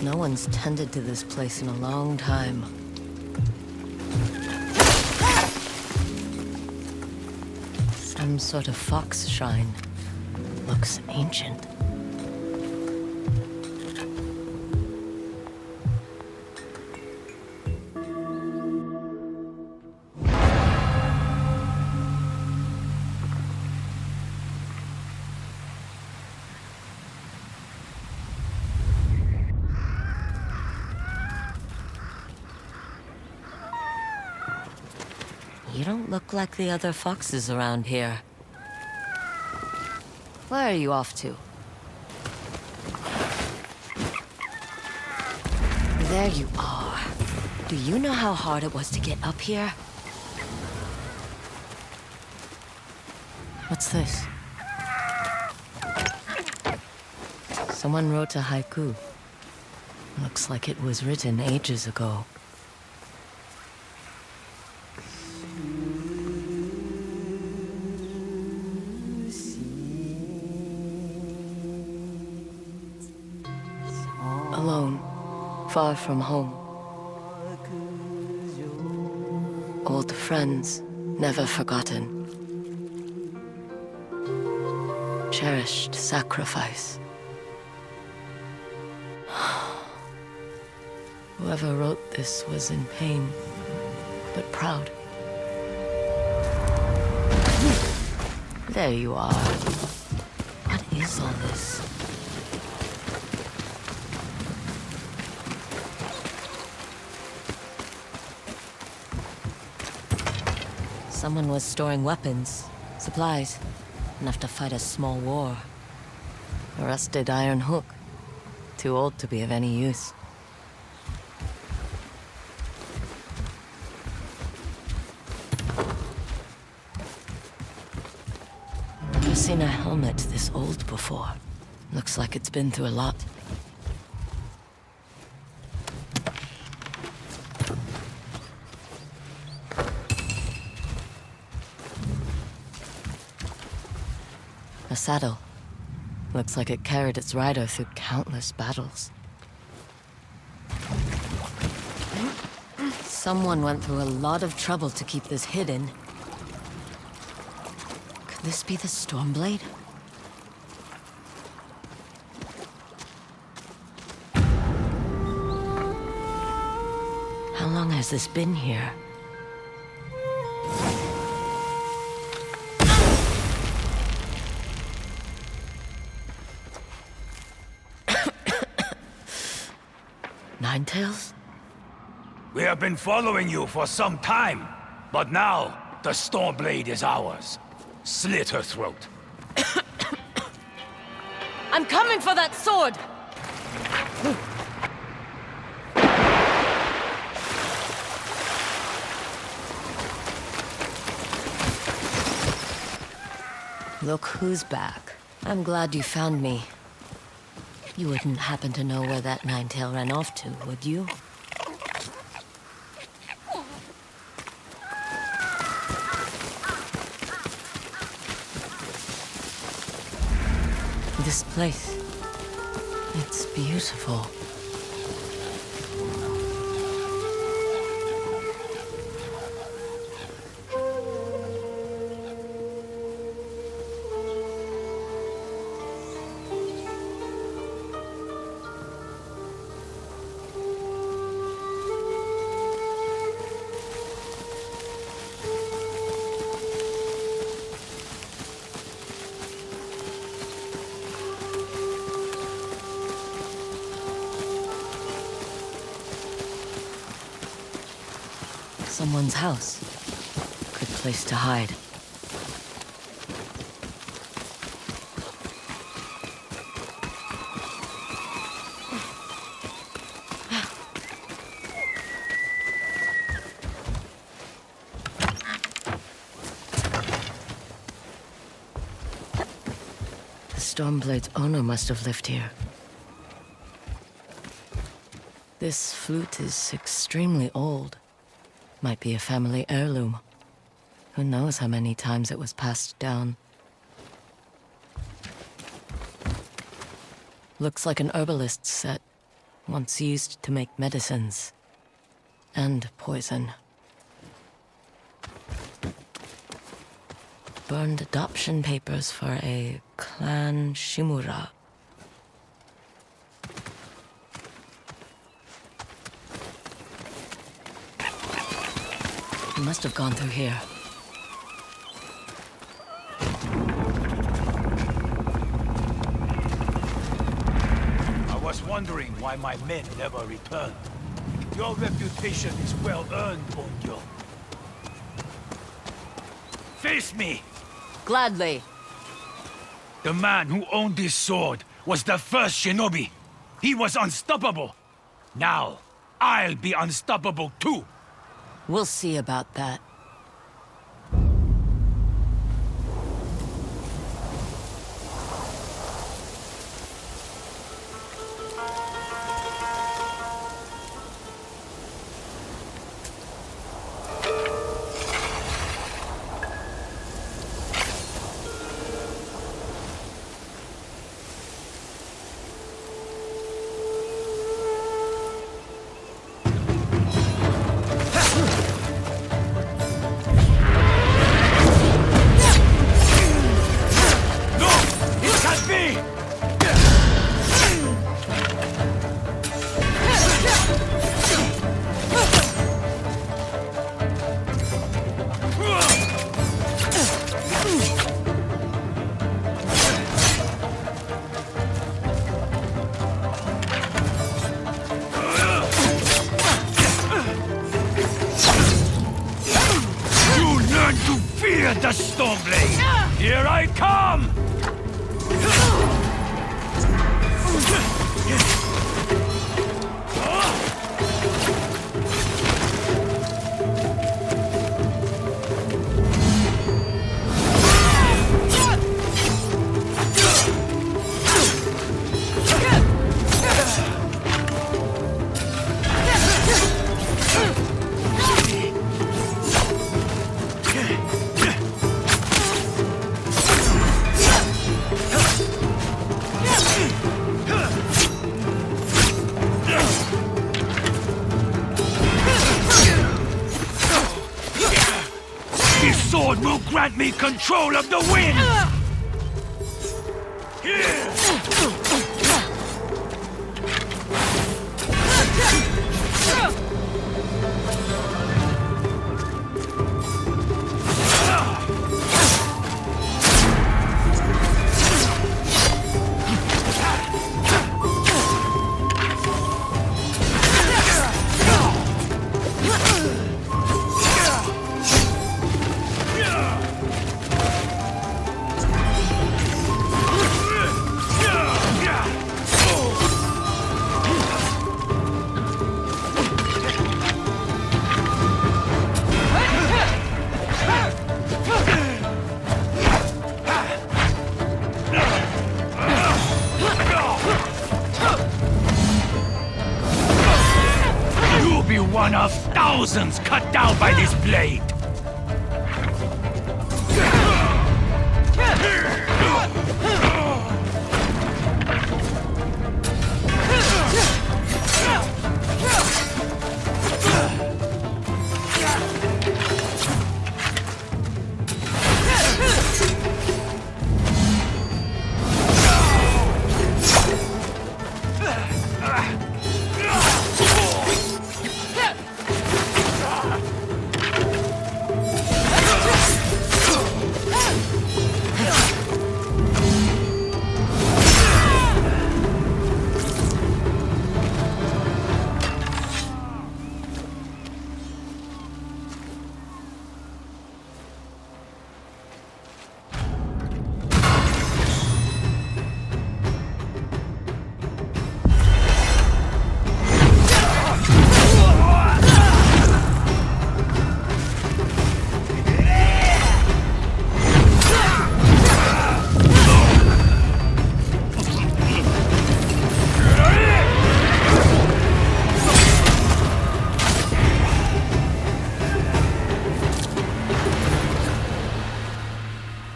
No one's tended to this place in a long time. Some sort of fox shrine. Looks ancient. You don't look like the other foxes around here. Where are you off to? There you are. Do you know how hard it was to get up here? What's this? Someone wrote a haiku. Looks like it was written ages ago. Alone, far from home. Old friends, never forgotten. Cherished sacrifice. Whoever wrote this was in pain, but proud. There you are. What is all this? Someone was storing weapons, supplies, enough to fight a small war. A rusted iron hook, too old to be of any use. Never seen a helmet this old before. Looks like it's been through a lot. A saddle. Looks like it carried its rider through countless battles. Someone went through a lot of trouble to keep this hidden. Could this be the Stormblade? How long has this been here? Ninetales? We have been following you for some time, but now the Stormblade is ours. Slit her throat. I'm coming for that sword! Look who's back. I'm glad you found me. You wouldn't happen to know where that Ninetail ran off to, would you? This place, it's beautiful. Someone's house. Good place to hide. The Stormblade's owner must have lived here. This flute is extremely old. Might be a family heirloom. Who knows how many times it was passed down. Looks like an herbalist's set. once used to make medicines. And poison. Burned adoption papers for a clan Shimura. He must have gone through here. I was wondering why my men never returned. Your reputation is well earned, Bongyo. Face me! Gladly. The man who owned this sword was the first Shinobi. He was unstoppable. Now, I'll be unstoppable too. We'll see about that. The Stormblade! Here I come! This sword will grant me control of the wind! One of thousands cut down by this blade!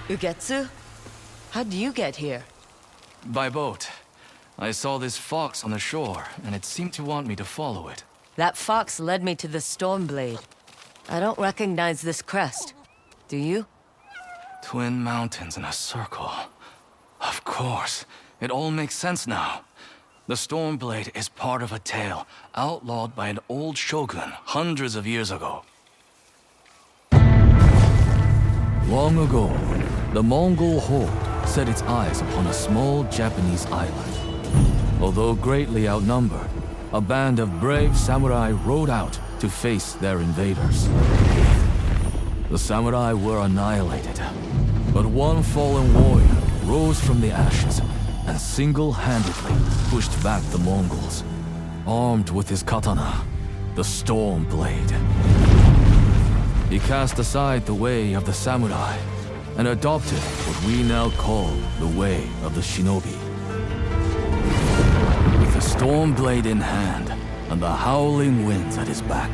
Ugetsu? How'd you get here? By boat. I saw this fox on the shore, and it seemed to want me to follow it. That fox led me to the Stormblade. I don't recognize this crest. Do you? Twin mountains in a circle. Of course. It all makes sense now. The Stormblade is part of a tale outlawed by an old shogun hundreds of years ago. Long ago, the Mongol horde set its eyes upon a small Japanese island. Although greatly outnumbered, a band of brave samurai rode out to face their invaders. The samurai were annihilated, but one fallen warrior rose from the ashes and single-handedly pushed back the Mongols, armed with his katana, the Stormblade. He cast aside the way of the samurai and adopted what we now call the way of the Shinobi. With the Stormblade in hand and the howling winds at his back,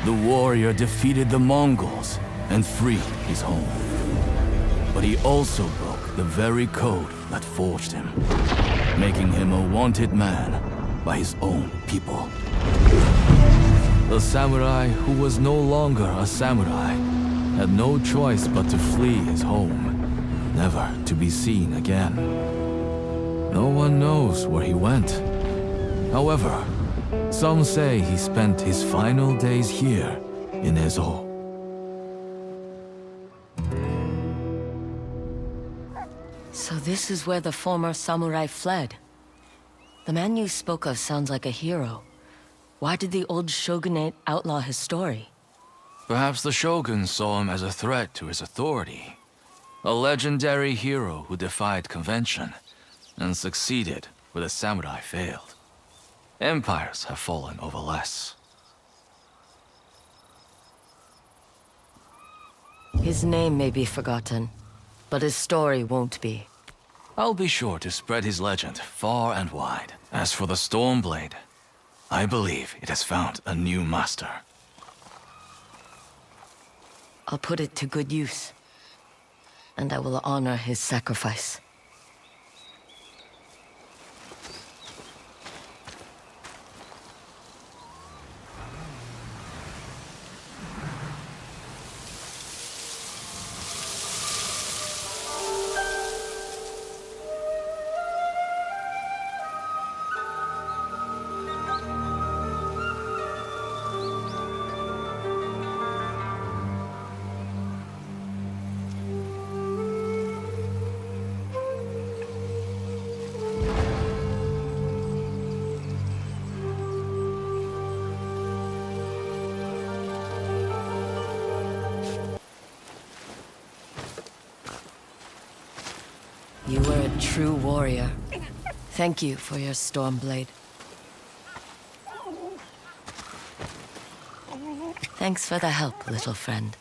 the warrior defeated the Mongols and freed his home. But he also broke the very code that forged him, making him a wanted man by his own people. The samurai who was no longer a samurai had no choice but to flee his home, never to be seen again. No one knows where he went. However, some say he spent his final days here in Ezo. So this is where the former samurai fled. The man you spoke of sounds like a hero. Why did the old shogunate outlaw his story? Perhaps the shogun saw him as a threat to his authority. A legendary hero who defied convention and succeeded where the samurai failed. Empires have fallen over less. His name may be forgotten, but his story won't be. I'll be sure to spread his legend far and wide. As for the Stormblade, I believe it has found a new master. I'll put it to good use, and I will honor his sacrifice. You were a true warrior. Thank you for your Stormblade. Thanks for the help, little friend.